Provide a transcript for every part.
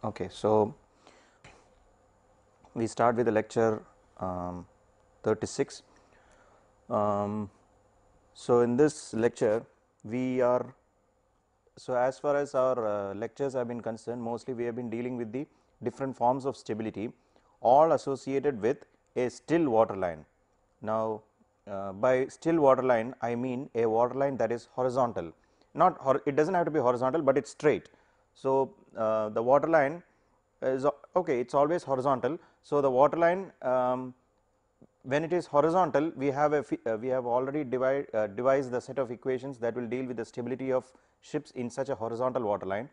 Okay, so we start with the lecture 36. So in this lecture we are, so as far as our lectures have been concerned, mostly we have been dealing with the different forms of stability, all associated with a still water line. Now by still water line I mean a water line that is horizontal, not it does not have to be horizontal, but it is straight. So the water line is okay, it is always horizontal. So the water line, when it is horizontal, we have we have already devised the set of equations that will deal with the stability of ships in such a horizontal water line.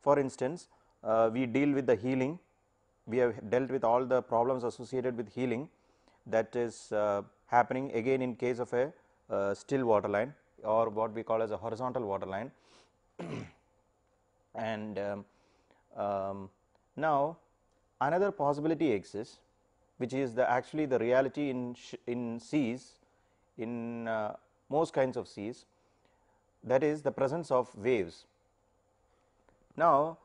For instance, we deal with the heeling. We have dealt with all the problems associated with heeling that is happening again in case of a still water line, or what we call as a horizontal water line. And now another possibility exists, which is the actually the reality in seas, in most kinds of seas, that is the presence of waves. Now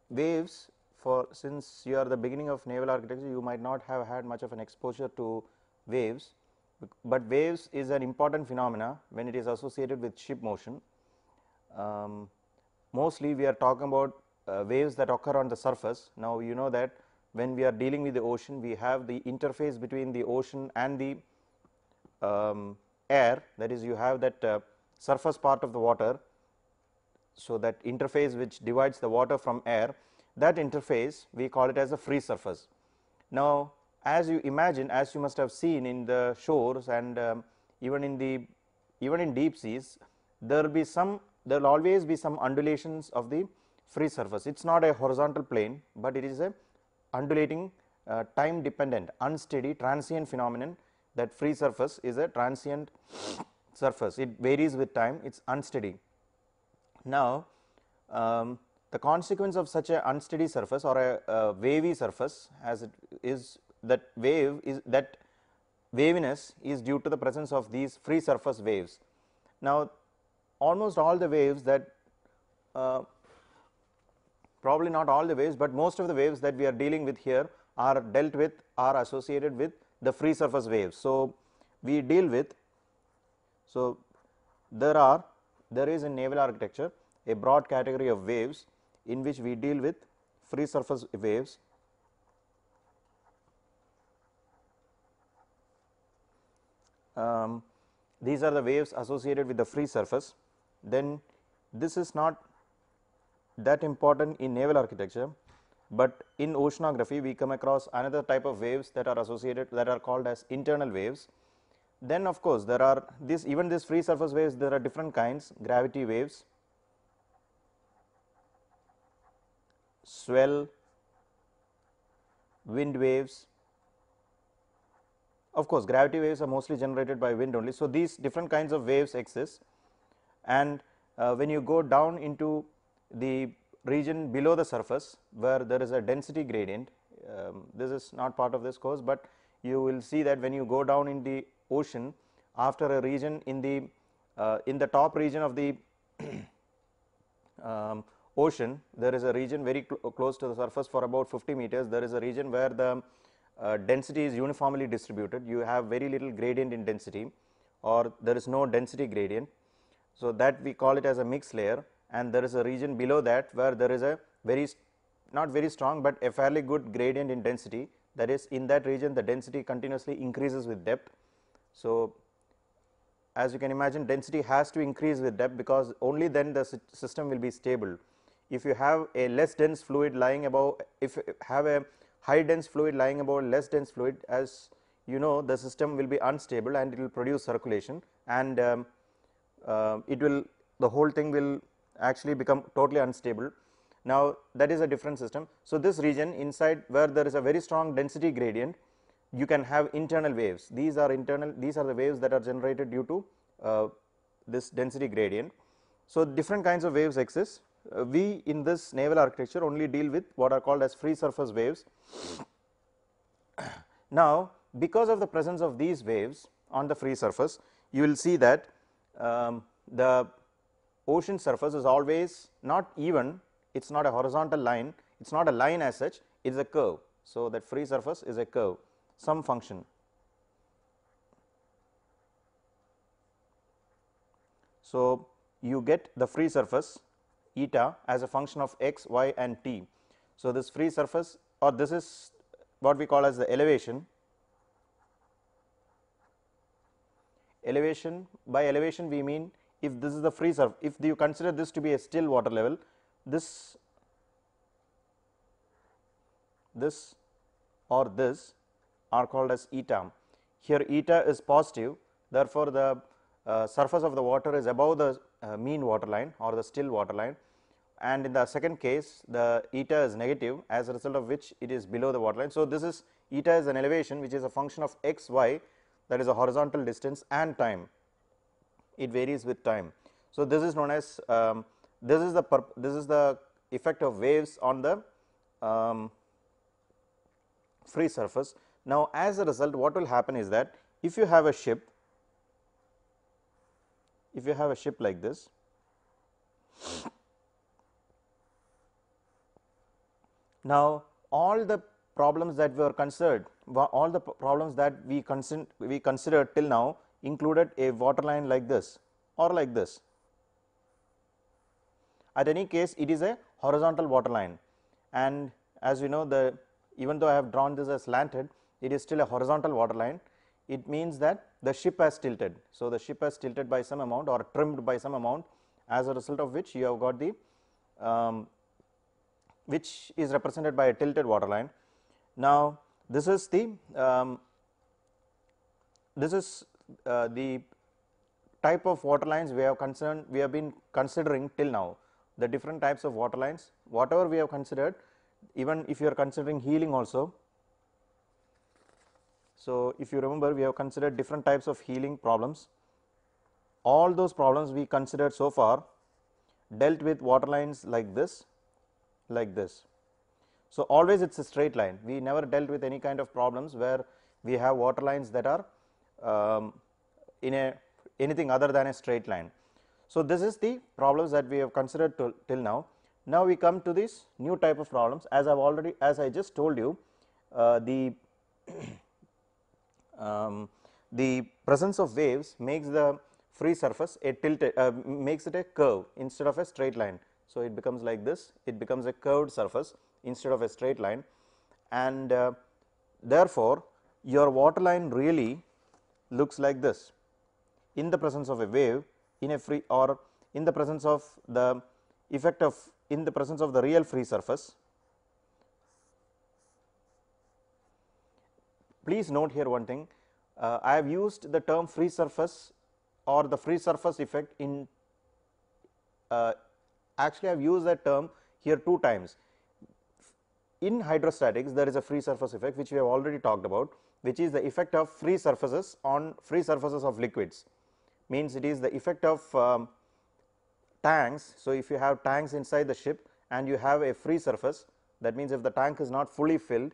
waves, for since you are the beginning of naval architecture, you might not have had much of an exposure to waves, but waves is an important phenomena when it is associated with ship motion. Mostly we are talking about waves that occur on the surface. Now you know that when we are dealing with the ocean, we have the interface between the ocean and the air, that is you have that surface part of the water. So that interface which divides the water from air, that interface we call it as a free surface. Now as you imagine, as you must have seen in the shores and even in deep seas, there will always be some undulations of the free surface. It is not a horizontal plane, but it is a undulating time dependent unsteady transient phenomenon. That free surface is a transient surface, it varies with time, it is unsteady. Now the consequence of such a unsteady surface or a wavy surface, as it is, that waviness is due to the presence of these free surface waves. Now almost all the waves that probably not all the waves, but most of the waves that we are dealing with here are dealt with, are associated with the free surface waves. So we deal with, so there is in naval architecture a broad category of waves in which we deal with free surface waves. These are the waves associated with the free surface. Then this is not that important in naval architecture, but in oceanography we come across another type of waves that are associated, that are called as internal waves. Then of course there are even this free surface waves, there are different kinds: gravity waves, swell, wind waves. Of course gravity waves are mostly generated by wind only. So these different kinds of waves exist, and when you go down into the region below the surface where there is a density gradient, this is not part of this course, but you will see that when you go down in the ocean, after a region in the top region of the ocean, there is a region very close to the surface for about 50 meters. There is a region where the density is uniformly distributed, you have very little gradient in density, or there is no density gradient. So that we call it as a mixed layer, and there is a region below that where there is a not very strong, but a fairly good gradient in density, that is in that region the density continuously increases with depth. So as you can imagine, density has to increase with depth, because only then the system will be stable. If you have a less dense fluid lying above, if you have a high dense fluid lying above less dense fluid, as you know, the system will be unstable and it will produce circulation, and the whole thing will actually become totally unstable. Now that is a different system. So this region inside where there is a very strong density gradient, you can have internal waves. These are the waves that are generated due to this density gradient. So different kinds of waves exist. We in this naval architecture only deal with what are called as free surface waves. Now because of the presence of these waves on the free surface, you will see that the ocean surface is always not even, it is not a horizontal line, it is not a line as such, it is a curve. So, that free surface is a curve, some function. So, you get the free surface eta as a function of x, y and t. So, this free surface, or this is what we call as the elevation. Elevation, by elevation we mean if this is the free surface, if you consider this to be a still water level, this or this are called as eta. Here eta is positive, therefore, the surface of the water is above the mean water line or the still water line, and in the second case the eta is negative, as a result of which it is below the water line. So, this is eta is an elevation which is a function of x, y, that is a horizontal distance, and time, it varies with time. So, this is known as this is the effect of waves on the free surface. Now, as a result, what will happen is that if you have a ship, like this, now all the problems that were considered, all the problems that we considered till now included a water line like this or like this. At any case, it is a horizontal water line, and as we know, the even though I have drawn this as slanted, it is still a horizontal water line. It means that the ship has tilted. So, the ship has tilted by some amount or trimmed by some amount, as a result of which you have got the which is represented by a tilted water line. Now, this is the type of water lines we have been considering till now, the different types of water lines, whatever we have considered, even if you are considering healing also. So, if you remember, we have considered different types of healing problems. All those problems we considered so far dealt with water lines like this, like this. So, always it is a straight line. We never dealt with any kind of problems where we have water lines that are in anything other than a straight line. So, this is the problems that we have considered till now. Now, we come to this new type of problems. As I just told you, the presence of waves makes the free surface a tilted, makes it a curve instead of a straight line. So, it becomes like this, it becomes a curved surface instead of a straight line, and therefore, your water line really looks like this in the presence of a wave in a free, or in the presence of the effect of, in the presence of the real free surface. Please note here one thing, I have used the term free surface or the free surface effect in actually I have used that term here 2 times. In hydrostatics, there is a free surface effect which we have already talked about, which is the effect of free surfaces on free surfaces of liquids, means it is the effect of tanks. So, if you have tanks inside the ship and you have a free surface, that means if the tank is not fully filled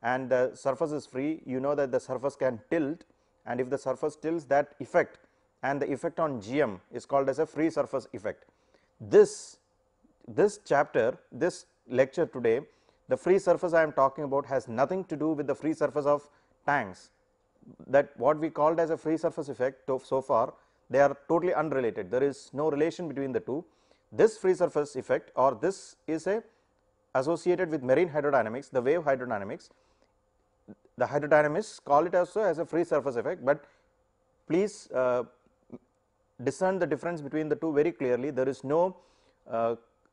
and the surface is free, you know that the surface can tilt, and if the surface tilts, that effect and the effect on GM is called as a free surface effect. This chapter, this lecture today, the free surface I am talking about has nothing to do with the free surface of tanks. That what we called as a free surface effect so far, they are totally unrelated. There is no relation between the two. This free surface effect, or this is associated with marine hydrodynamics, the wave hydrodynamics. The hydrodynamists call it also as a free surface effect, but please discern the difference between the two very clearly. There is no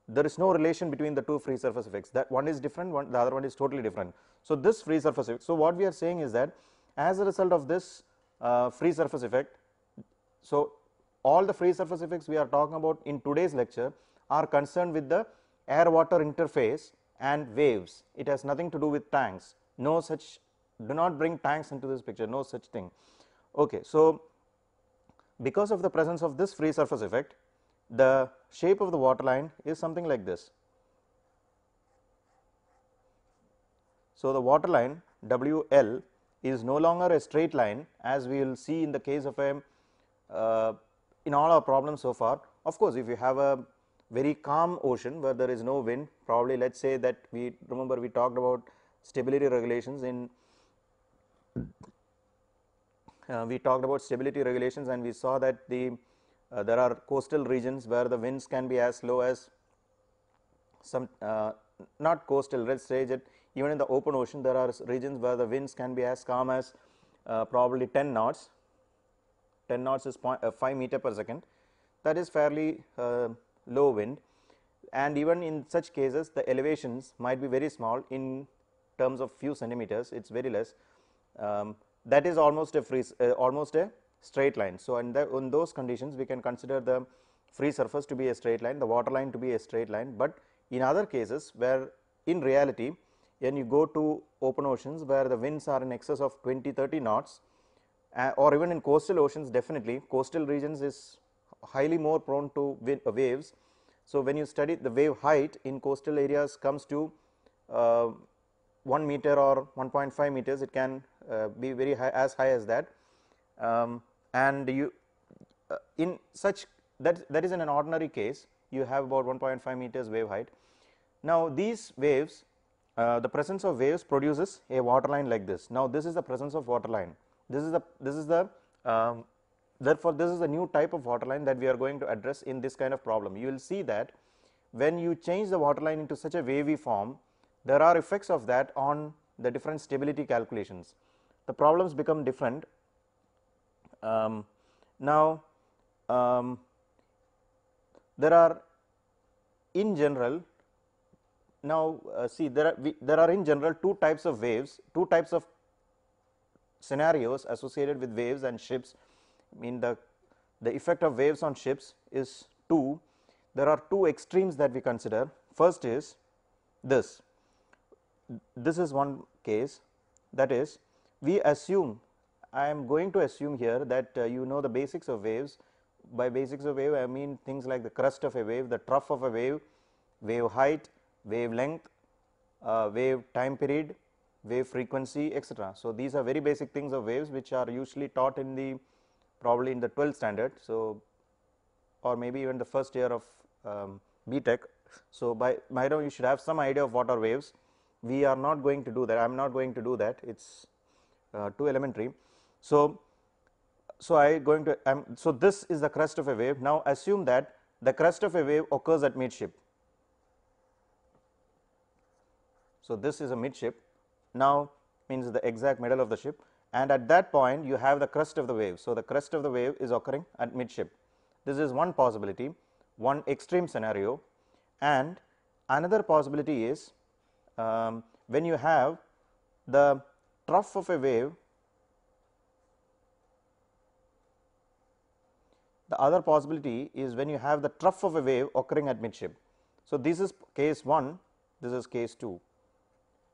relation between the two free surface effects, that one is different, the other one is totally different. So, this free surface effect. So, what we are saying is that as a result of this free surface effect, so all the free surface effects we are talking about in today's lecture are concerned with the air water interface and waves. It has nothing to do with tanks, no such, do not bring tanks into this picture, no such thing. Okay. So, because of the presence of this free surface effect, the shape of the water line is something like this. So, the water line WL is no longer a straight line, as we will see in the case of a in all our problems so far. Of course, if you have a very calm ocean where there is no wind, probably let us say that we remember we talked about stability regulations in we talked about stability regulations, and we saw that the there are coastal regions where the winds can be as low as some not coastal, let us say that even in the open ocean there are regions where the winds can be as calm as probably 10 knots. 10 knots is 5 meter per second, that is fairly low wind, and even in such cases the elevations might be very small in terms of few centimeters, it is very less. That is almost a almost a straight line. So, in those conditions we can consider the free surface to be a straight line, the water line to be a straight line, but in other cases where in reality when you go to open oceans where the winds are in excess of 20-30 knots, or even in coastal oceans, definitely coastal regions is highly more prone to waves. So, when you study the wave height in coastal areas comes to 1 meter or 1.5 meters, it can be very high, as high as that, and you in such that is in an ordinary case you have about 1.5 meters wave height. Now, these waves the presence of waves produces a water line like this. Now, this is the presence of water line, this is the therefore, this is a new type of water line that we are going to address in this kind of problem. You will see that when you change the water line into such a wavy form, there are effects of that on the different stability calculations. The problems become different. Now, there are in general now see there are in general two types of waves, two types of scenarios associated with waves and ships. I mean the effect of waves on ships is two. There are two extremes that we consider. First is this is one case, that is we assume, I am going to assume here that you know the basics of waves. By basics of wave I mean things like the crest of a wave, the trough of a wave, wave height, wavelength, wave time period, wave frequency, etc. So, these are very basic things of waves which are usually taught in the probably in the 12th standard. So, or maybe even the first year of B.Tech. So, by now you should have some idea of what are waves. We are not going to do that, I am not going to do that, it is too elementary. So, so this is the crest of a wave. Now, assume that the crest of a wave occurs at midship. So, this is a midship, now means the exact middle of the ship, and at that point you have the crest of the wave. So, the crest of the wave is occurring at midship. This is one possibility, one extreme scenario, and another possibility is when you have the trough of a wave. The other possibility is when you have the trough of a wave occurring at midship. So, this is case 1, this is case 2.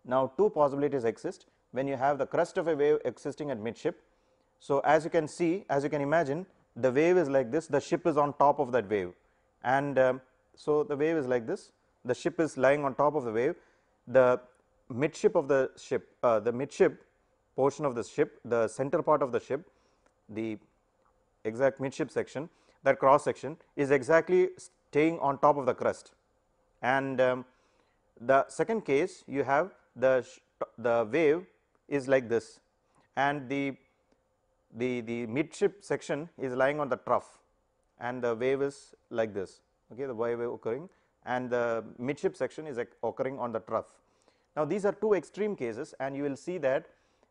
Now, two possibilities exist when you have the crest of a wave existing at midship. So, as you can see, as you can imagine, the wave is like this, the ship is on top of that wave, and so the wave is like this, the ship is lying on top of the wave, the midship of the ship, the midship portion of the ship, the center part of the ship, the exact midship section, that cross section is exactly staying on top of the crest, and the second case you have the wave is like this, and the midship section is lying on the trough, and the wave is like this, okay, the wave occurring, and the midship section is occurring on the trough. Now, these are two extreme cases, and you will see that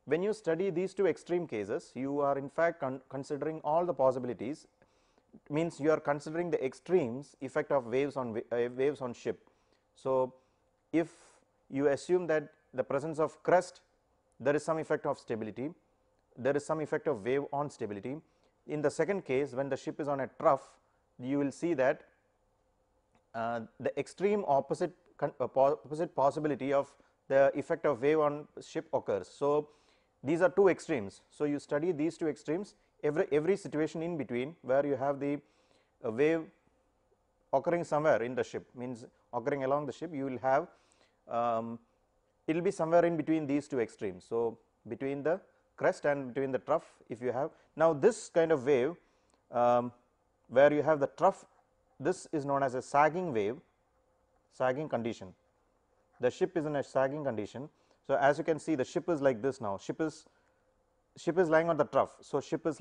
when you study these two extreme cases, you are in fact considering all the possibilities, means you are considering the extremes effect of waves on ship. So, if you assume that the presence of crest, there is some effect of stability, there is some effect of wave on stability. In the second case, when the ship is on a trough, you will see that the extreme opposite possibility of the effect of wave on ship occurs. So, these are two extremes. So, you study these two extremes, every situation in between where you have the wave occurring somewhere in the ship, means occurring along the ship, you will have it will be somewhere in between these two extremes. So, between the crest and between the trough, if you have now this kind of wave where you have the trough, this is known as a sagging wave, sagging condition. The ship is in a sagging condition. So, as you can see, the ship is like this now, ship is lying on the trough. So, ship is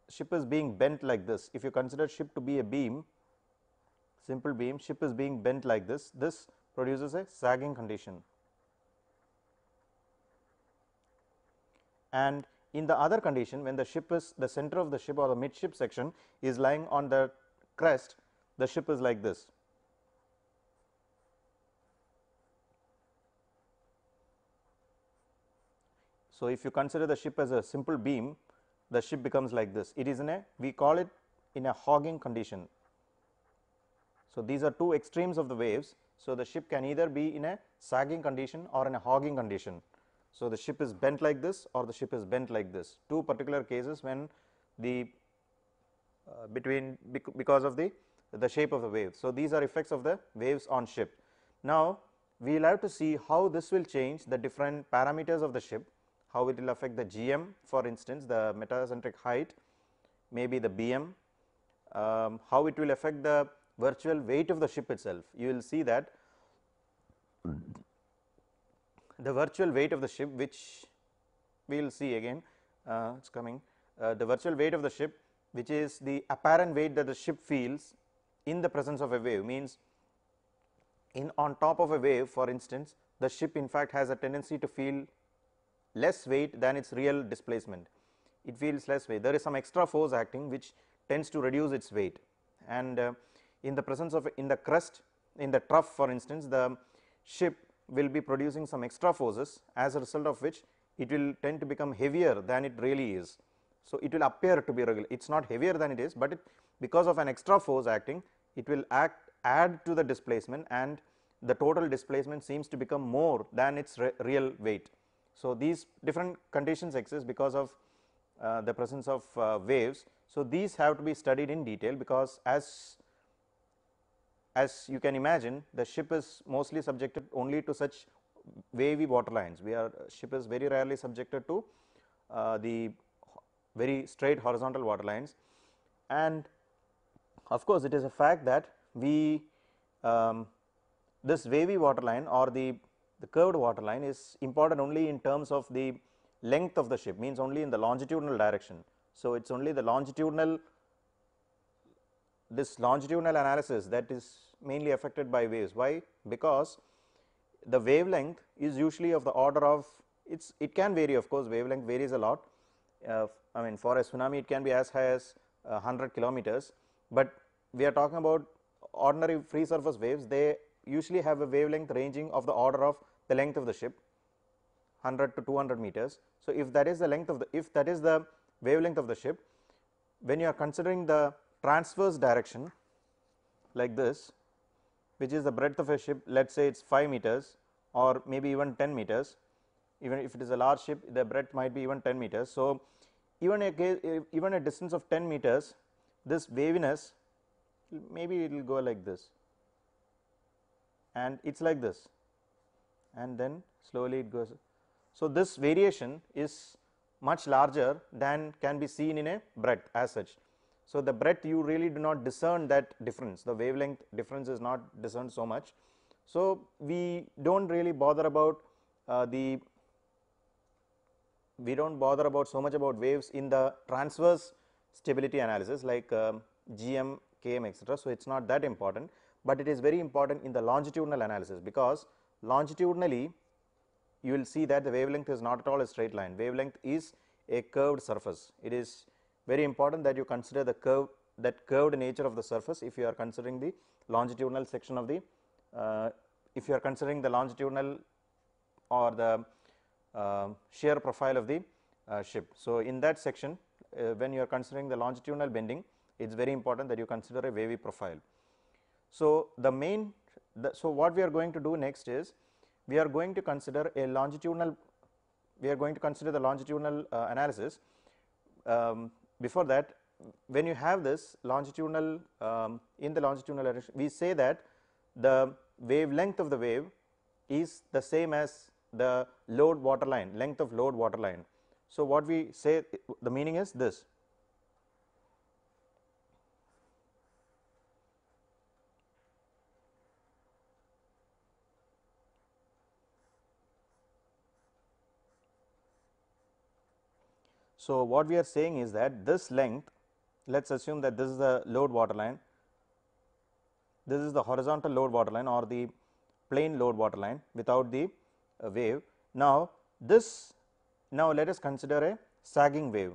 ship is being bent like this. If you consider ship to be a beam, simple beam, ship is being bent like this. This produces a sagging condition. And in the other condition, when the ship is, the center of the ship or the midship section is lying on the crest, the ship is like this. So, if you consider the ship as a simple beam, the ship becomes like this. It is in a, we call it in a hogging condition. So, these are two extremes of the waves. So, the ship can either be in a sagging condition or in a hogging condition. So, the ship is bent like this or the ship is bent like this, two particular cases when the because of the shape of the wave. So, these are effects of the waves on ship. Now, we will have to see how this will change the different parameters of the ship, how it will affect the GM, for instance the metacentric height, maybe the BM, how it will affect the virtual weight of the ship itself. You will see that the virtual weight of the ship, which we will see again, it is coming, the virtual weight of the ship, which is the apparent weight that the ship feels in the presence of a wave, means in on top of a wave, for instance, the ship in fact has a tendency to feel less weight than its real displacement. It feels less weight. There is some extra force acting which tends to reduce its weight, and in the presence of in the crest, in the trough, for instance, the ship will be producing some extra forces, as a result of which it will tend to become heavier than it really is. So, it will appear to be regular, it is not heavier than it is, but because of an extra force acting, it will add to the displacement, and the total displacement seems to become more than its real weight. So, these different conditions exist because of the presence of waves. So, these have to be studied in detail, because as you can imagine, the ship is mostly subjected only to such wavy water lines. Ship is very rarely subjected to the very straight horizontal water lines, and of course, it is a fact that we this wavy water line or the curved water line is important only in terms of the length of the ship, means only in the longitudinal direction. So, it is only the longitudinal analysis that is mainly affected by waves. Why? Because the wavelength is usually of the order of, it can vary, of course, wavelength varies a lot. I mean, for a tsunami it can be as high as 100 kilometers, but we are talking about ordinary free surface waves. They usually have a wavelength ranging of the order of the length of the ship, 100 to 200 meters. So, if that is the length of the wavelength of the ship, when you are considering the transverse direction like this, which is the breadth of a ship, let us say it is 5 meters or maybe even 10 meters, even if it is a large ship, the breadth might be even 10 meters. So, even a distance of 10 meters, this waviness, maybe it will go like this, and it is like this, and then slowly it goes. So, this variation is much larger than can be seen in a breadth as such. So, the breadth you really do not discern that difference, the wavelength difference is not discerned so much. So, we do not really bother about so much about waves in the transverse stability analysis like GM, KM, etc. So, it is not that important, but it is very important in the longitudinal analysis, because longitudinally you will see that the wavelength is not at all a straight line. Wavelength is a curved surface. It is very important that you consider the curved nature of the surface if you are considering the longitudinal section of the if you are considering the longitudinal or the shear profile of the ship. So, in that section, when you are considering the longitudinal bending, it is very important that you consider a wavy profile. So, so what we are going to do next is, we are going to consider the longitudinal analysis. Before that, when you have this longitudinal in the longitudinal direction, we say that the wavelength of the wave is the same as the load water line, length of load water line. So, what we say, the meaning is this. So, what we are saying is that this length, let us assume that this is the load water line, this is the horizontal load water line or the plane load water line without the wave. Now, now let us consider a sagging wave.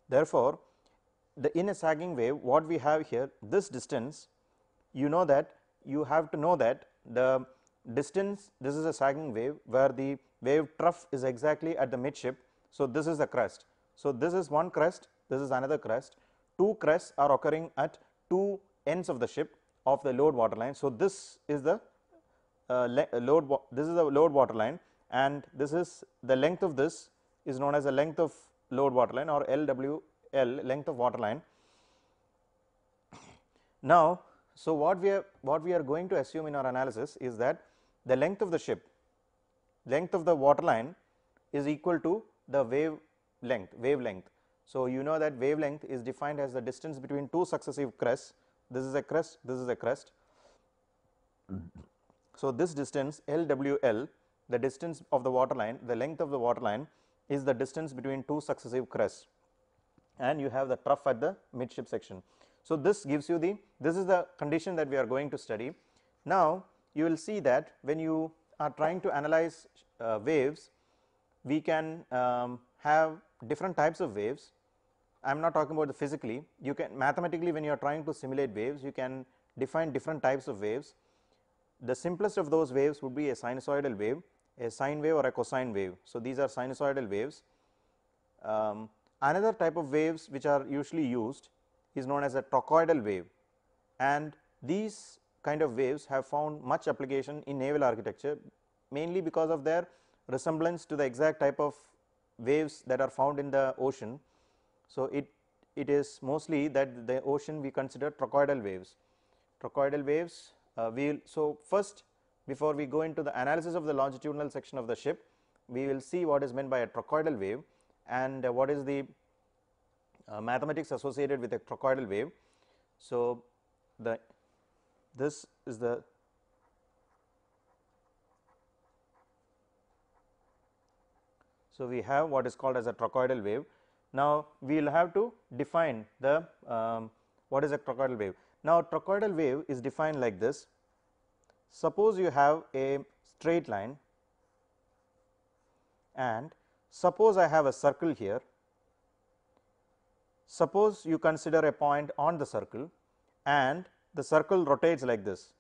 Therefore, in a sagging wave, what we have here, this distance, you know that you have to know that the distance, this is a sagging wave where the wave trough is exactly at the midship. So, this is the crest. So, this is one crest, this is another crest, two crests are occurring at two ends of the ship of the load water line. So, this is the this is the load water line, and this is the length of this is known as the length of load water line or LWL, length of water line. Now, so what we are going to assume in our analysis is that the length of the ship, length of the water line is equal to the wavelength. So, you know that wavelength is defined as the distance between two successive crests. This is a crest, this is a crest. So, this distance LWL, the distance of the water line, the length of the water line is the distance between two successive crests, and you have the trough at the midship section. So, this gives you this is the condition that we are going to study. Now, you will see that when you are trying to analyze waves, we can have different types of waves. I am not talking about the physically, you can mathematically, when you are trying to simulate waves, you can define different types of waves. The simplest of those waves would be a sinusoidal wave, a sine wave or a cosine wave. So, these are sinusoidal waves. Another type of waves which are usually used is known as a trochoidal wave, and these kind of waves have found much application in naval architecture, mainly because of their resemblance to the exact type of waves that are found in the ocean. So, it is mostly that the ocean we consider trochoidal waves. Trochoidal waves so first, before we go into the analysis of the longitudinal section of the ship, we will see what is meant by a trochoidal wave and what is the mathematics associated with a trochoidal wave. So, this is the so we have what is called as a trochoidal wave. Now, we will have to define the what is a trochoidal wave. Now, trochoidal wave is defined like this. Suppose you have a straight line and suppose I have a circle here. Suppose you consider a point on the circle and the circle rotates like this.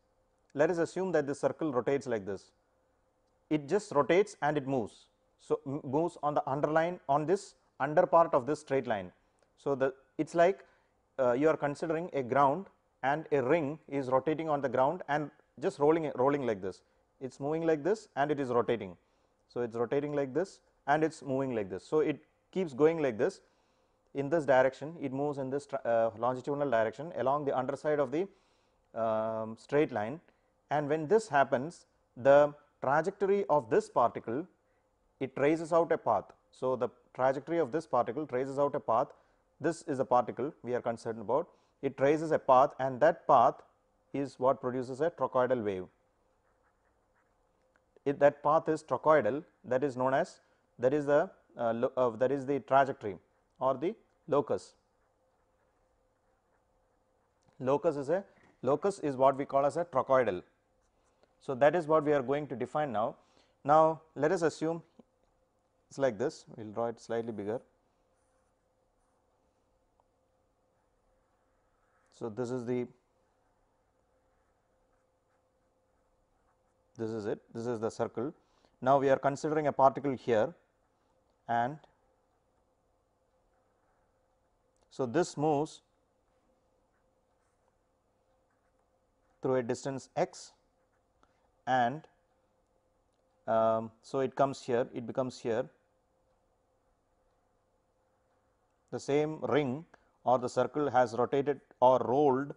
Let us assume that the circle rotates like this. It just rotates and it moves. So, moves on the underline on this under part of this straight line. So, it is like you are considering a ground and a ring is rotating on the ground and just rolling like this. It is moving like this and it is rotating. So, it is rotating like this and it is moving like this. So, it keeps going like this in this direction, it moves in this longitudinal direction along the underside of the straight line, and when this happens, the trajectory of this particle, it traces out a path. So, the trajectory of this particle traces out a path. This is a particle we are concerned about. It traces a path, and that path is what produces a trochoidal wave. If that path is trochoidal, that is known as that is the trajectory or the locus. Locus is what we call as a trochoidal. So, that is what we are going to define now. Now, let us assume it is like this, we will draw it slightly bigger. So, this is it, this is the circle. Now, we are considering a particle here, and so this moves through a distance x, and so it comes here, it becomes here. The same ring or the circle has rotated or rolled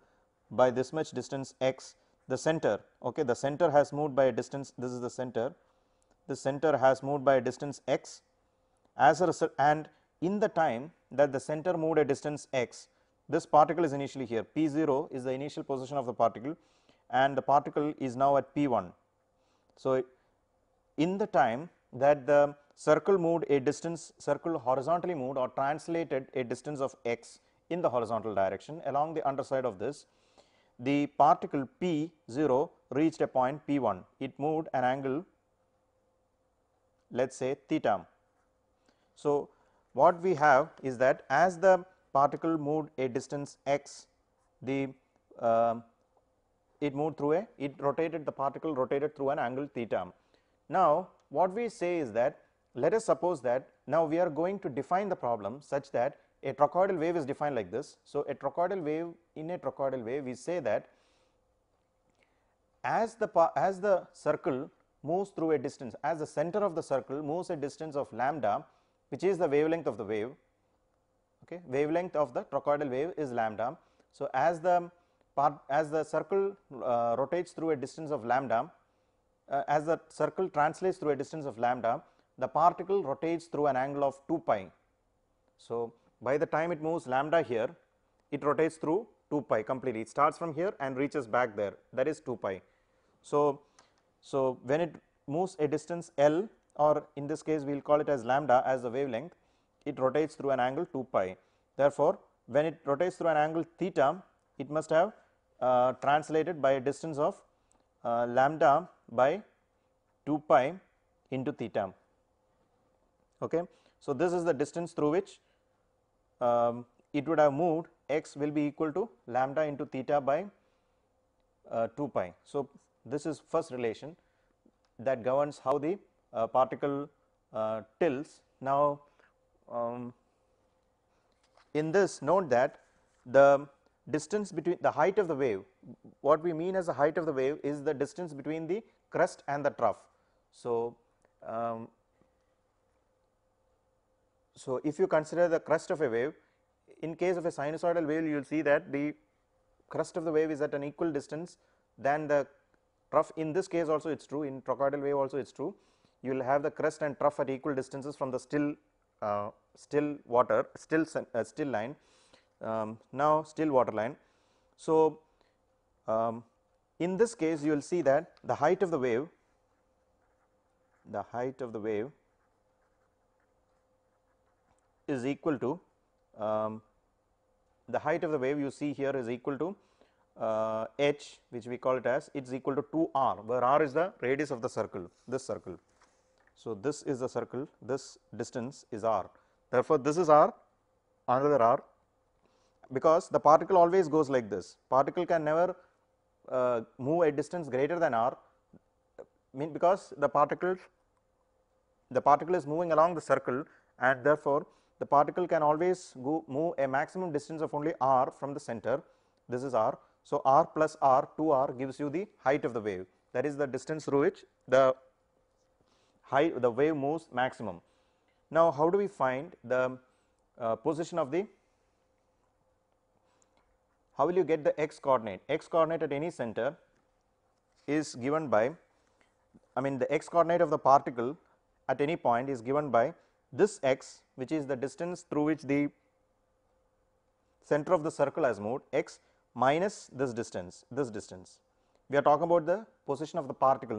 by this much distance x. The center, okay, the center has moved by a distance, this is the center has moved by a distance x, As a result, and in the time that the center moved a distance x, this particle is initially here, p0 is the initial position of the particle and the particle is now at p1. So, in the time that the circle moved a distance, circle horizontally moved or translated a distance of x in the horizontal direction along the underside of this, the particle p0 reached a point p1, it moved an angle, let us say theta. So, what we have is that as the particle moved a distance x, the it moved through a, it rotated, the particle rotated through an angle theta. Now, what we say is that let us suppose that now we are going to define the problem such that a trochoidal wave is defined like this. So, a trochoidal wave, in a trochoidal wave we say that as the circle moves through a distance, as the center of the circle moves a distance of lambda, which is the wavelength of the wave, okay, wavelength of the trochoidal wave is lambda. So, as the circle rotates through a distance of lambda, as the circle translates through a distance of lambda, the particle rotates through an angle of 2 pi. So, by the time it moves lambda here, it rotates through 2 pi completely, it starts from here and reaches back there, that is 2 pi. So, when it moves a distance L, or in this case we will call it as lambda as the wavelength, it rotates through an angle 2 pi. Therefore, when it rotates through an angle theta, it must have translated by a distance of lambda by 2 pi into theta. Okay. So, this is the distance through which it would have moved, x will be equal to lambda into theta by 2 pi. So, this is first relation that governs how the particle tilts. Now, in this note that the distance between the height of the wave, what we mean as the height of the wave is the distance between the crest and the trough. So, if you consider the crest of a wave, in case of a sinusoidal wave you will see that the crest of the wave is at an equal distance than the trough. In this case also it is true, in trochoidal wave also it is true, you will have the crest and trough at equal distances from the still water, still line, now still water line. So, in this case you will see that the height of the wave, is equal to the height of the wave you see here is equal to h, which we call it as, it is equal to 2r, where r is the radius of the circle, this circle. So, this is the circle, this distance is r, therefore, this is r, another r, because the particle always goes like this, particle can never move a distance greater than r, because the particle is moving along the circle, and therefore, the particle can always move a maximum distance of only r from the center, this is r. So, r plus r, 2r gives you the height of the wave, that is the distance through which the wave moves maximum. Now, how do we find the position of the, how will you get the x coordinate? X coordinate at any center is given by, the x coordinate of the particle at any point is given by this x, which is the distance through which the center of the circle has moved, x minus this distance, We are talking about the position of the particle.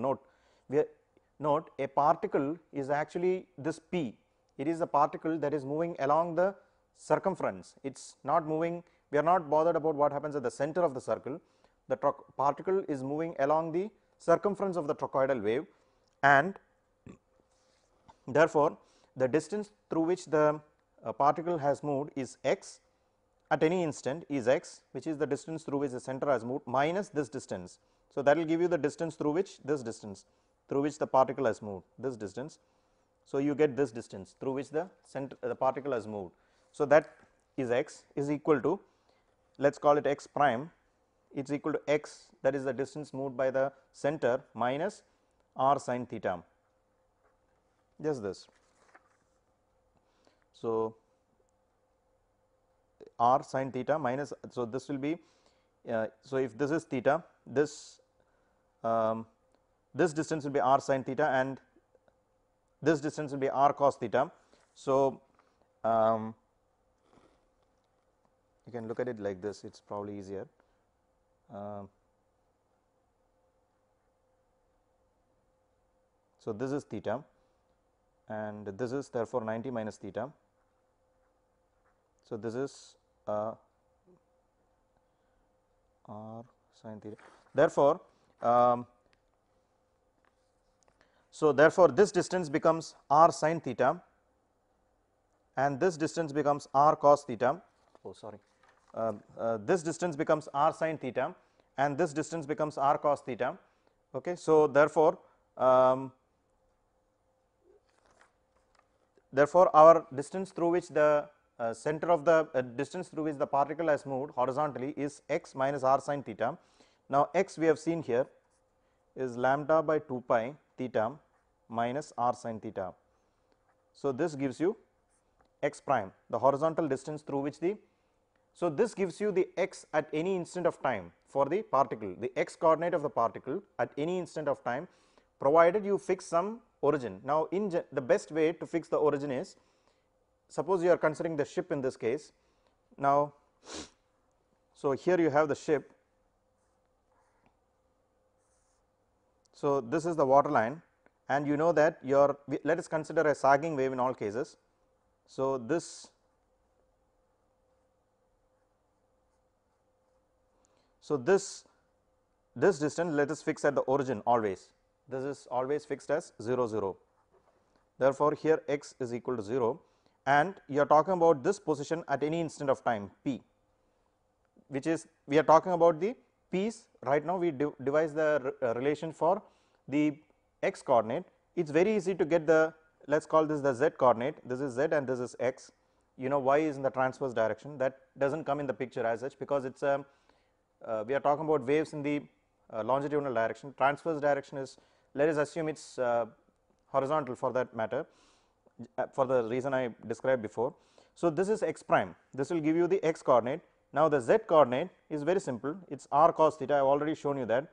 Note a particle is actually this p, it is a particle that is moving along the circumference, it is not moving, we are not bothered about what happens at the center of the circle, the particle is moving along the circumference of the trochoidal wave, and therefore, the distance through which the particle has moved is x at any instant is x, which is the distance through which the center has moved, minus this distance. So, that will give you the distance through which this distance through which the particle has moved, this distance. So, you get this distance through which the particle has moved. So, that is x is equal to, let us call it x prime, it is equal to x, that is the distance moved by the center, minus r sin theta, just this. So, r sin theta minus, so this will be, so if this is theta, this distance will be r sin theta and this distance will be r cos theta. So, you can look at it like this, it is probably easier. So, this is theta and this is therefore 90 minus theta. So, this is r sin theta. Therefore, therefore, this distance becomes r sin theta and this distance becomes r cos theta. Oh, sorry. This distance becomes r sin theta and this distance becomes r cos theta. Okay. So, therefore, our distance through which the center of the distance through which the particle has moved horizontally is x minus r sin theta. Now, x we have seen here is lambda by 2 pi theta minus r sin theta. So, this gives you x prime, the horizontal distance through which the. So, this gives you the x at any instant of time for the particle, the x coordinate of the particle at any instant of time, provided you fix some origin. Now, the best way to fix the origin is, suppose you are considering the ship in this case. Now, so here you have the ship. So, this is the water line and you know that your, let us consider a sagging wave in all cases. So, this distance let us fix at the origin always, this is always fixed as 0 0. Therefore, here x is equal to 0 and you are talking about this position at any instant of time p, which is we are talking about the p's. Right now, we devise the relation for the x coordinate. It is very easy to get the, let us call this the z coordinate, this is z and this is x. You know y is in the transverse direction, that does not come in the picture as such, because it is a we are talking about waves in the longitudinal direction. Transverse direction is, let us assume it is horizontal for that matter, for the reason I described before. So, this is x prime, this will give you the x coordinate. Now, the z coordinate is very simple, it is r cos theta, I have already shown you that,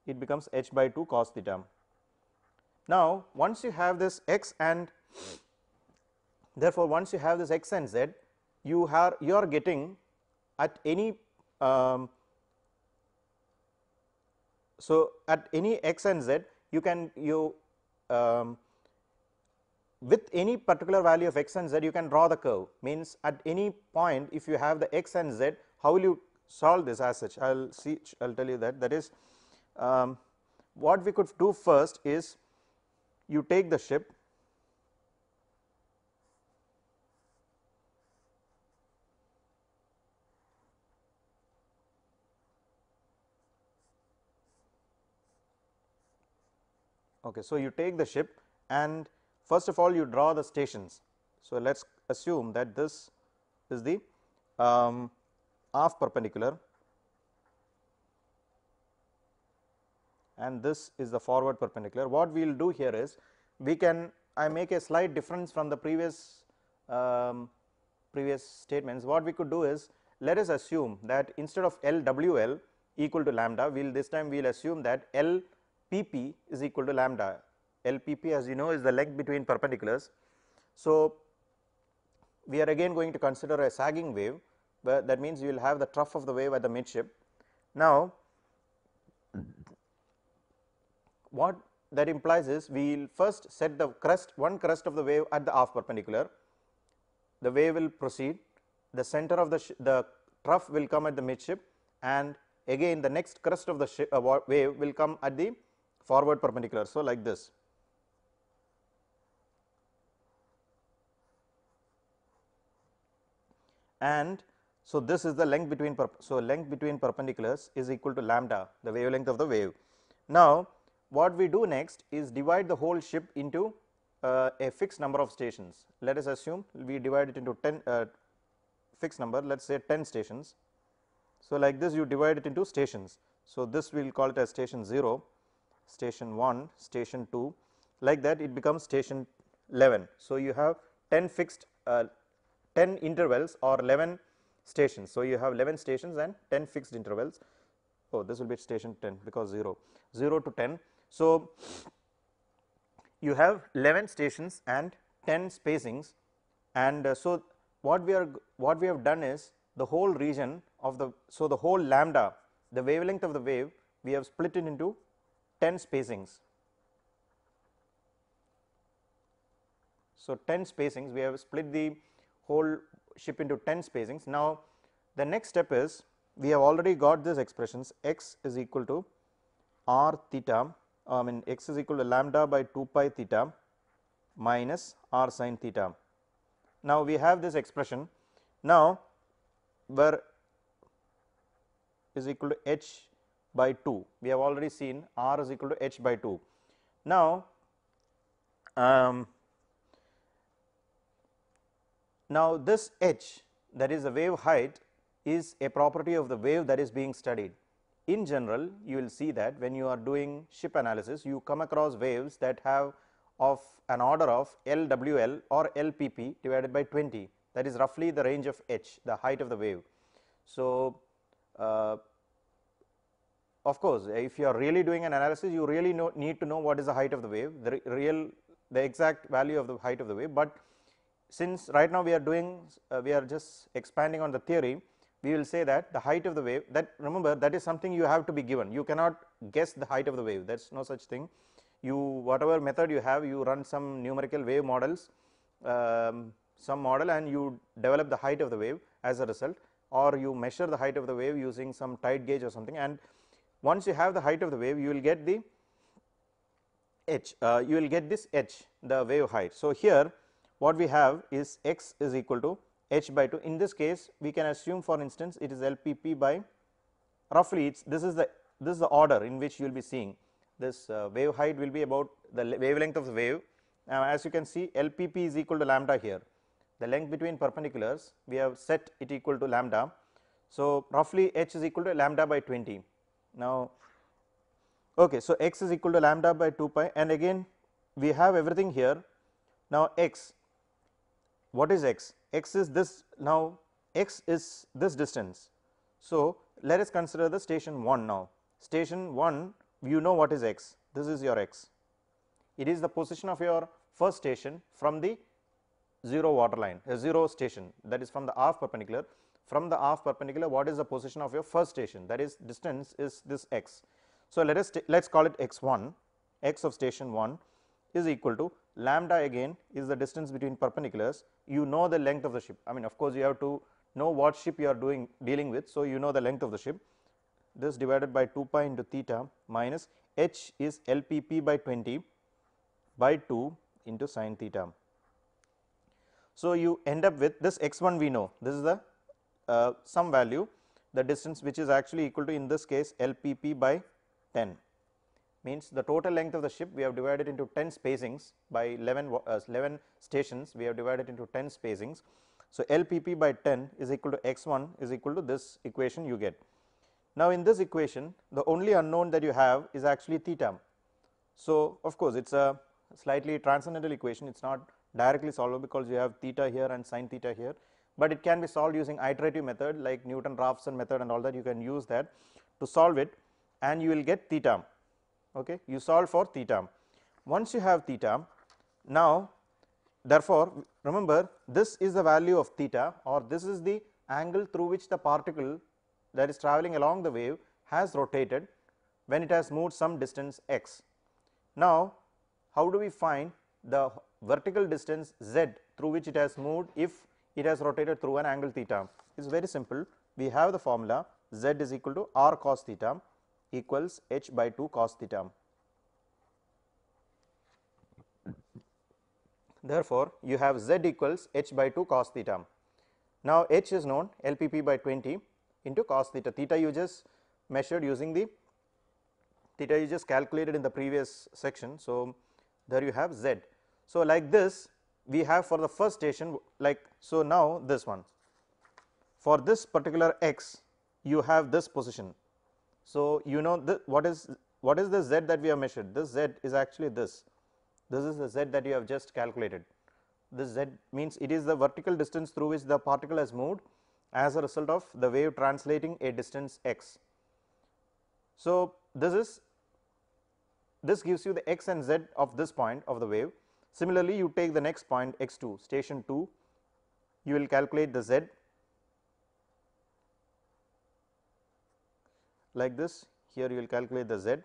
it becomes h by 2 cos theta. Now, once you have this x and therefore, once you have this x and z, you are getting at any so at any x and z, you can with any particular value of x and z, you can draw the curve. Means at any point, if you have the x and z, how will you solve this as such? I will tell you that. That is, what we could do first is, you take the ship, okay. So, you take the ship and first of all you draw the stations. So, let us assume that this is the aft perpendicular and this is the forward perpendicular. What we will do here is, I make a slight difference from the previous statements. What we could do is, let us assume that instead of LWL equal to lambda, this time we will assume that LPP is equal to lambda. LPP, as you know, is the length between perpendiculars. So, we are again going to consider a sagging wave, but that means you will have the trough of the wave at the midship. Now, what that implies is, we will first set the one crest of the wave at the aft perpendicular, the wave will proceed, the center of the trough will come at the midship, and again the next crest of the wave will come at the forward perpendicular. So, like this. And so, this is the length between length between perpendiculars is equal to lambda, the wavelength of the wave. Now, what we do next is divide the whole ship into a fixed number of stations. Let us assume we divide it into 10 fixed number, let us say 10 stations. So, like this you divide it into stations. So, this we will call it as station 0, station 1, station 2, like that it becomes station 11. So, you have 10 fixed 10 intervals or 11 stations. So, you have 11 stations and 10 fixed intervals. Oh, this will be station 10 because 0 to 10. So, you have 11 stations and 10 spacings And so what we have done is the whole region of the, so the whole lambda, the wavelength of the wave, we have split it into 10 spacings. So 10 spacings, we have split the whole ship into 10 spacings. Now the next step is, we have already got these expressions, x is equal to r theta, x is equal to lambda by 2 pi theta minus r sin theta. Now we have this expression. Now where is equal to h by 2, we have already seen r is equal to h by 2. Now now this h, that is the wave height, is a property of the wave that is being studied. In general, you will see that when you are doing ship analysis, you come across waves that have of an order of LWL or LPP divided by 20, that is roughly the range of h, the height of the wave. So of course, if you are really doing an analysis, you really need to know what is the height of the wave, the exact value of the height of the wave. But since right now we are doing, we are just expanding on the theory, we will say that the height of the wave, that remember, that is something you have to be given. You cannot guess the height of the wave, there is no such thing. You, whatever method you have, you run some numerical wave models, some model, and you develop the height of the wave as a result, or you measure the height of the wave using some tide gauge or something. And once you have the height of the wave, you will get the h, you will get this h, the wave height. So here what we have is x is equal to h by 2. In this case, we can assume, for instance, it is LPP by, roughly this is the order in which you will be seeing this wave height will be about the wavelength of the wave. Now as you can see, LPP is equal to lambda here, the length between perpendiculars, we have set it equal to lambda. So roughly h is equal to lambda by 20. Now okay, so x is equal to lambda by 2 pi, and again we have everything here. Now x, what is x? X is this, now x is this distance. So let us consider the station 1 now. Station 1, you know what is x, this is your x. It is the position of your first station from the 0 water line, a 0 station, that is from the half perpendicular. From the half perpendicular, what is the position of your first station, that is distance is this x. So let us call it x1, x of station 1 is equal to lambda, again is the distance between perpendiculars. You know the length of the ship, I mean of course you have to know what ship you are dealing with, so you know the length of the ship, this divided by 2 pi into theta minus h is LPP by 20 by 2 into sin theta. So you end up with this x1, we know this is the some value, the distance which is actually equal to, in this case, LPP by 10, means the total length of the ship we have divided into 10 spacings by 11 stations, we have divided into 10 spacings. So LPP by 10 is equal to x1 is equal to this equation you get. Now in this equation, the only unknown that you have is actually theta. So of course it is a slightly transcendental equation, it is not directly solvable because you have theta here and sin theta here, but it can be solved using iterative method like Newton-Raphson method and all that. You can use that to solve it, and you will get theta. Okay, you solve for theta. Once you have theta, now therefore remember, this is the value of theta, or this is the angle through which the particle that is traveling along the wave has rotated when it has moved some distance x. Now how do we find the vertical distance z through which it has moved if it has rotated through an angle theta? It is very simple. We have the formula z is equal to r cos theta equals h by 2 cos theta. Therefore you have z equals h by 2 cos theta. Now h is known, LPP by 20 into cos theta. Theta you just measured using the theta you just calculated in the previous section. So there you have z. So like this we have for the first station, like so. Now this one, for this particular x you have this position. So you know what is the z that we have measured, this z is actually this is the z that you have just calculated. This z means it is the vertical distance through which the particle has moved as a result of the wave translating a distance x. So this gives you the x and z of this point of the wave. Similarly, you take the next point x2, station 2, you will calculate the z like this, here you will calculate the z.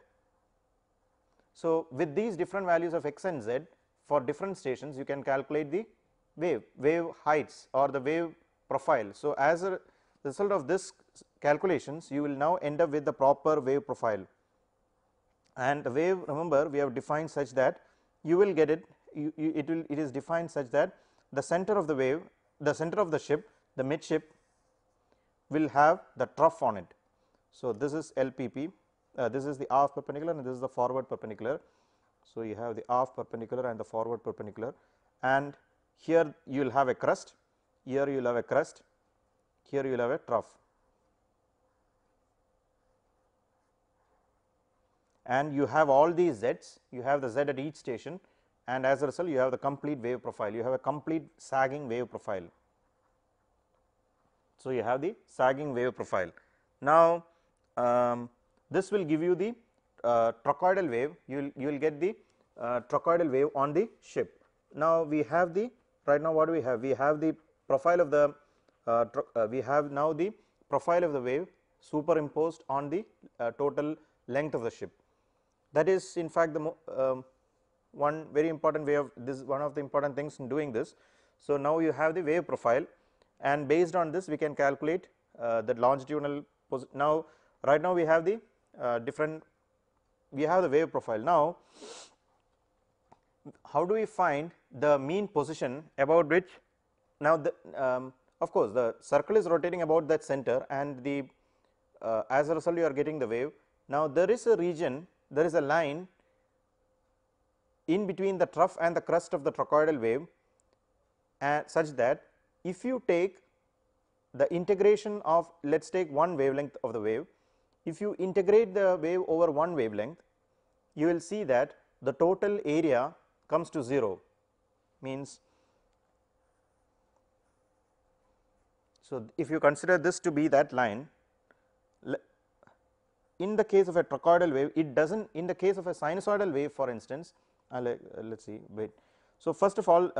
So, with these different values of x and z for different stations, you can calculate the wave heights or the wave profile. So, as a result of this calculations, you will now end up with the proper wave profile, and the wave, remember, we have defined such that you will get it, it is defined such that the center of the wave, the center of the ship, the midship will have the trough on it. So, this is LPP, this is the aft perpendicular and this is the forward perpendicular. So, you have the aft perpendicular and the forward perpendicular, and here you will have a crest, here you will have a crest, here you will have a trough, and you have all these z's, you have the z at each station, and as a result you have the complete wave profile, you have a complete sagging wave profile. So, you have the sagging wave profile. Now, this will give you the trochoidal wave, you will get the trochoidal wave on the ship. Now, we have the, right now what do we have? We have the profile of the we have now the profile of the wave superimposed on the total length of the ship. That is in fact the one very important way of this, one of the important things in doing this. So, now you have the wave profile, and based on this we can calculate the longitudinal now. Right now, we have the we have the wave profile. Now, how do we find the mean position about which, now the of course, the circle is rotating about that center, and the as a result you are getting the wave. Now, there is a region, there is a line in between the trough and the crest of the trochoidal wave, such that if you take the integration of, let us take one wavelength of the wave, if you integrate the wave over one wavelength, you will see that the total area comes to 0, means, so if you consider this to be that line, in the case of a trochoidal wave, it does not, in the case of a sinusoidal wave for instance, let us see, wait. So, first of all,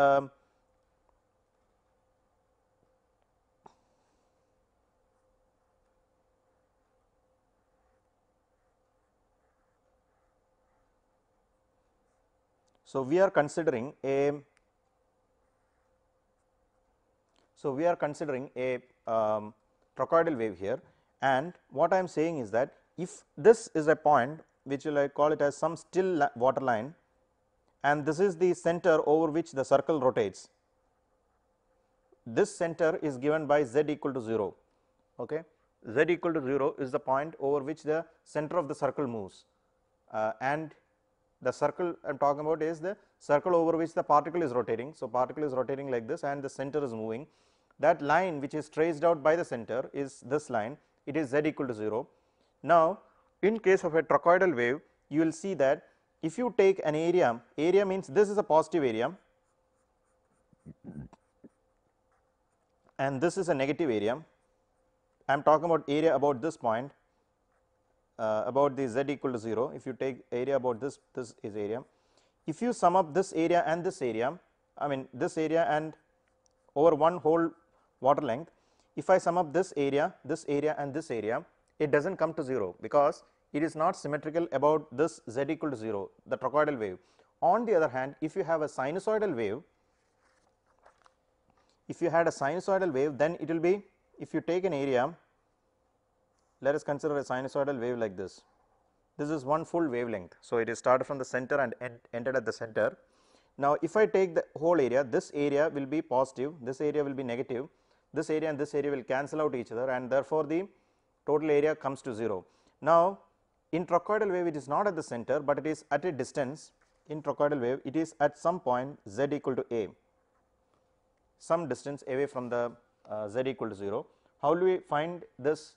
so we are considering a trochoidal wave here, and what I am saying is that if this is a point which will I call it as some still water line, and this is the center over which the circle rotates, this center is given by z equal to 0. Okay. Z equal to 0 is the point over which the center of the circle moves, and the circle I am talking about is the circle over which the particle is rotating. So, particle is rotating like this and the center is moving. That line which is traced out by the center is this line, it is z equal to 0. Now, in case of a trochoidal wave, you will see that if you take an area, area means this is a positive area and this is a negative area. I am talking about area about this point, about the z equal to 0. If you take area about this, this is area. If you sum up this area and this area, I mean this area and over one whole water length, if I sum up this area and this area, it does not come to 0, because it is not symmetrical about this z equal to 0, the trochoidal wave. On the other hand, if you have a sinusoidal wave, then it will be, if you take an area, let us consider a sinusoidal wave like this. This is one full wavelength. So, it is started from the center and ended at the center. Now, if I take the whole area, this area will be positive, this area will be negative, this area and this area will cancel out each other, and therefore, the total area comes to 0. Now, in trochoidal wave it is not at the center, but it is at a distance. In trochoidal wave it is at some point z equal to a, some distance away from the z equal to 0. How do we find this?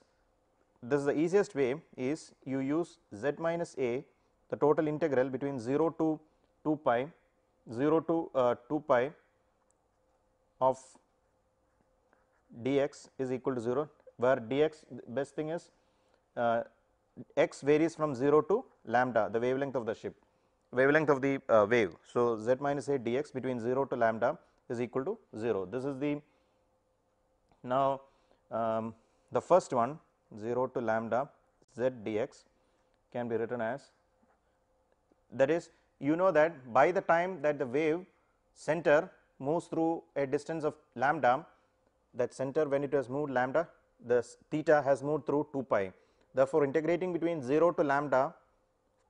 This is the easiest way is you use z minus a, the total integral between 0 to 2 pi, 0 to 2 pi of dx is equal to 0, where dx, best thing is x varies from 0 to lambda, the wavelength of the ship, wavelength of the wave. So, z minus a dx between 0 to lambda is equal to 0. This is the Now, the first one 0 to lambda z dx can be written as, that is, you know that by the time that the wave center moves through a distance of lambda, that center when it has moved lambda, the theta has moved through 2 pi. Therefore, integrating between 0 to lambda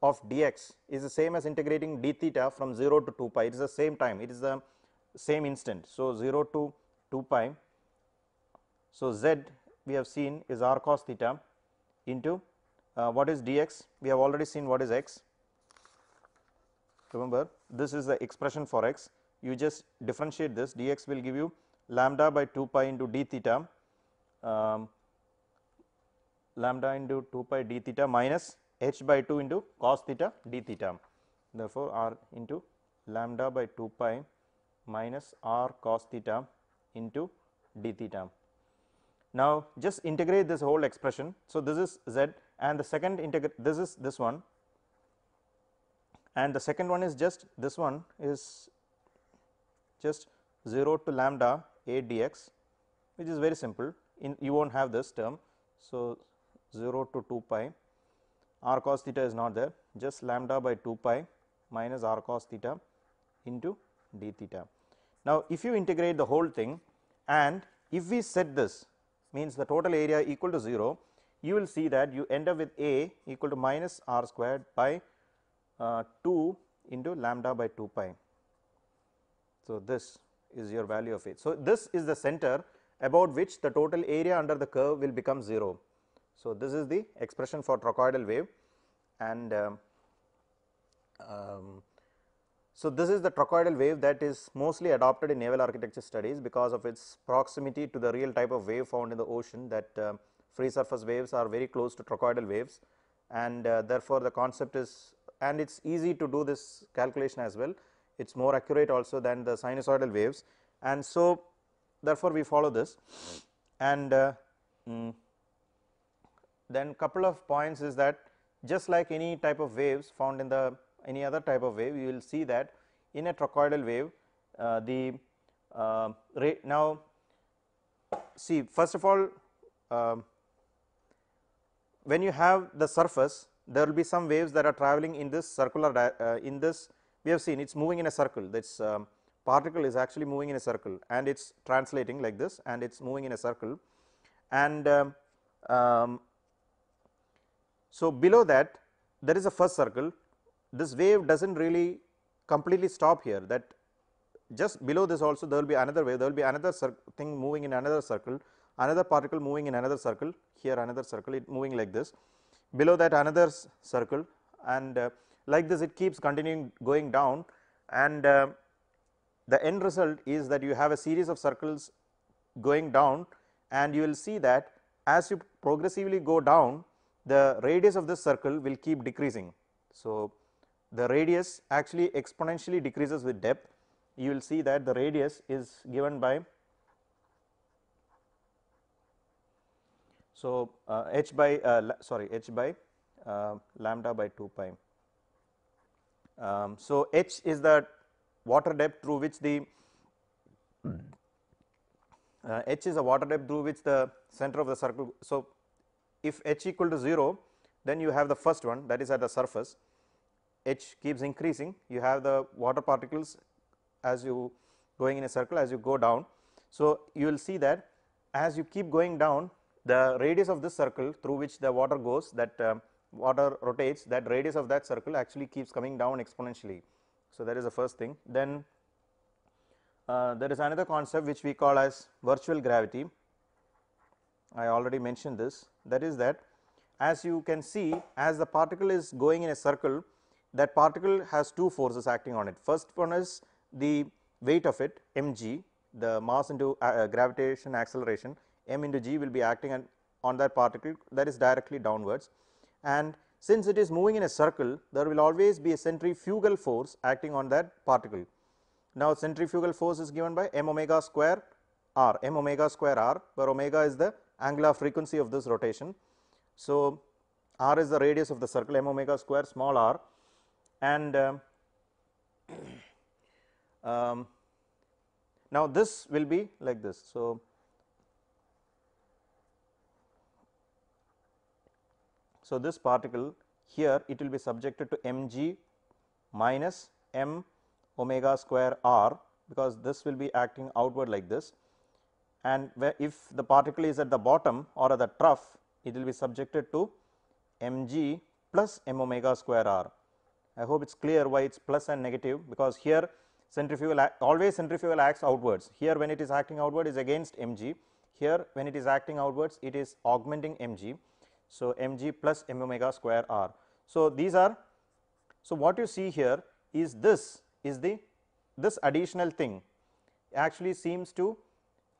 of dx is the same as integrating d theta from 0 to 2 pi. It is the same time, it is the same instant. So, 0 to 2 pi. So, z we have seen is r cos theta into what is dx, we have already seen what is x. Remember, this is the expression for x, you just differentiate this, dx will give you lambda by 2 pi into d theta, lambda into 2 pi d theta minus h by 2 into cos theta d theta. Therefore, r into lambda by 2 pi minus r cos theta into d theta. Now, just integrate this whole expression. So, this is z, and the second this is this one, and the second one is just this one is just 0 to lambda a dx, which is very simple, you will not have this term. So, 0 to 2 pi, r cos theta is not there, just lambda by 2 pi minus r cos theta into d theta. Now, if you integrate the whole thing, and if we set this means the total area equal to 0, you will see that you end up with A equal to minus r squared by 2 into lambda by 2 pi. So, this is your value of A. So, this is the center about which the total area under the curve will become 0. So, this is the expression for trochoidal wave, and so this is the trochoidal wave that is mostly adopted in naval architecture studies because of its proximity to the real type of wave found in the ocean, that free surface waves are very close to trochoidal waves, and therefore, the concept is, and it is easy to do this calculation as well, it is more accurate also than the sinusoidal waves, and so therefore, we follow this. And then couple of points is that just like any type of waves found in the any other type of wave, you will see that in a trochoidal wave now see, first of all, when you have the surface, there will be some waves that are traveling in this circular in this, we have seen it is moving in a circle, this particle is actually moving in a circle, and it is translating like this, and it is moving in a circle, and so below that there is a first circle. This wave does not really completely stop here, that just below this also there will be another wave, there will be another thing moving in another circle, another particle moving in another circle, here another circle, it moving like this, below that another circle, and like this it keeps continuing going down, and the end result is that you have a series of circles going down, and you will see that as you progressively go down, the radius of this circle will keep decreasing. So, the radius actually exponentially decreases with depth. You will see that the radius is given by, so h by lambda by 2 pi. So, h is the water depth through which the h is the water depth through which the center of the circle. So, if h equal to 0, then you have the first one, that is at the surface, h keeps increasing, you have the water particles as you going in a circle as you go down. So, you will see that as you keep going down, the radius of this circle through which the water goes, that water rotates, that radius of that circle actually keeps coming down exponentially. So, that is the first thing. Then there is another concept which we call as virtual gravity. I already mentioned this, that is that as you can see, as the particle is going in a circle, that particle has two forces acting on it. First one is the weight of it, mg, the mass into gravitation acceleration, m into g will be acting on that particle, that is directly downwards, and since it is moving in a circle, there will always be a centrifugal force acting on that particle. Now, centrifugal force is given by m omega square r, m omega square r, where omega is the angular frequency of this rotation. So, r is the radius of the circle, m omega square small r, and now this will be like this. So, So, this particle here it will be subjected to mg minus m omega square r, because this will be acting outward like this, and if the particle is at the bottom or at the trough, it will be subjected to mg plus m omega square r. I hope it is clear why it is plus and negative, because here always centrifugal acts outwards. Here when it is acting outward is against mg, here when it is acting outwards it is augmenting mg. So, mg plus m omega square r. So, these are, so what you see here is this additional thing actually seems to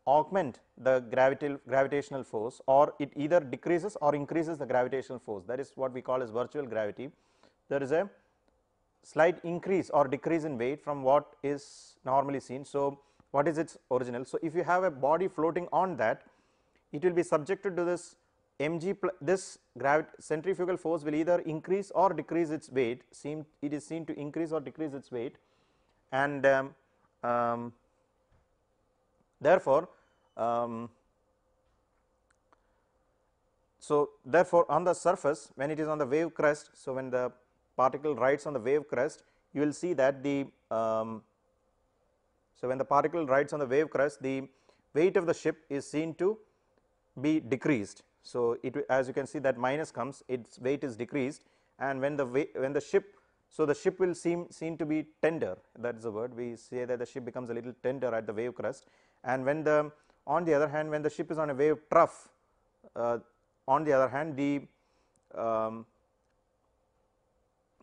augment the gravitational force, or it either decreases or increases the gravitational force. That is what we call as virtual gravity. There is a slight increase or decrease in weight from what is normally seen. So, what is its original? So, if you have a body floating on that, it will be subjected to this mg this centrifugal force will either increase or decrease its weight. It is seen to increase or decrease its weight, and therefore, therefore, on the surface when it is on the wave crest, so when the particle rides on the wave crest, you will see that the so when the particle rides on the wave crest, the weight of the ship is seen to be decreased. So, as you can see that minus comes, its weight is decreased, and when the ship, so the ship will seem to be tender, that is the word, we say that the ship becomes a little tender at the wave crest, and when the, on the other hand, when the ship is on a wave trough, on the other hand, the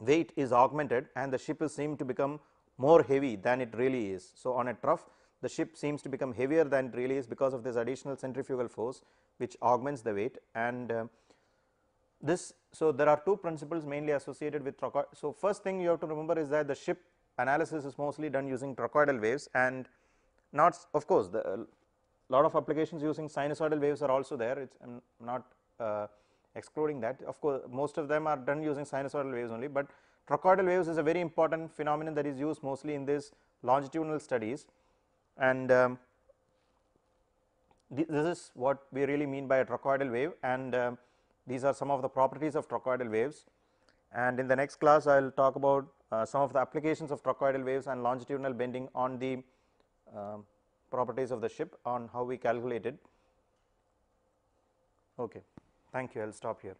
weight is augmented and the ship is seen to become more heavy than it really is. So, on a trough the ship seems to become heavier than it really is because of this additional centrifugal force which augments the weight, and this. So, there are two principles mainly associated with trochoidal. So, first thing you have to remember is that the ship analysis is mostly done using trochoidal waves, and not, of course, the lot of applications using sinusoidal waves are also there. It's I am not excluding that. Of course, most of them are done using sinusoidal waves only, but trochoidal waves is a very important phenomenon that is used mostly in these longitudinal studies, and this is what we really mean by a trochoidal wave, and these are some of the properties of trochoidal waves. And in the next class I will talk about some of the applications of trochoidal waves and longitudinal bending on the properties of the ship, on how we calculate it. Okay. Thank you. I will stop here.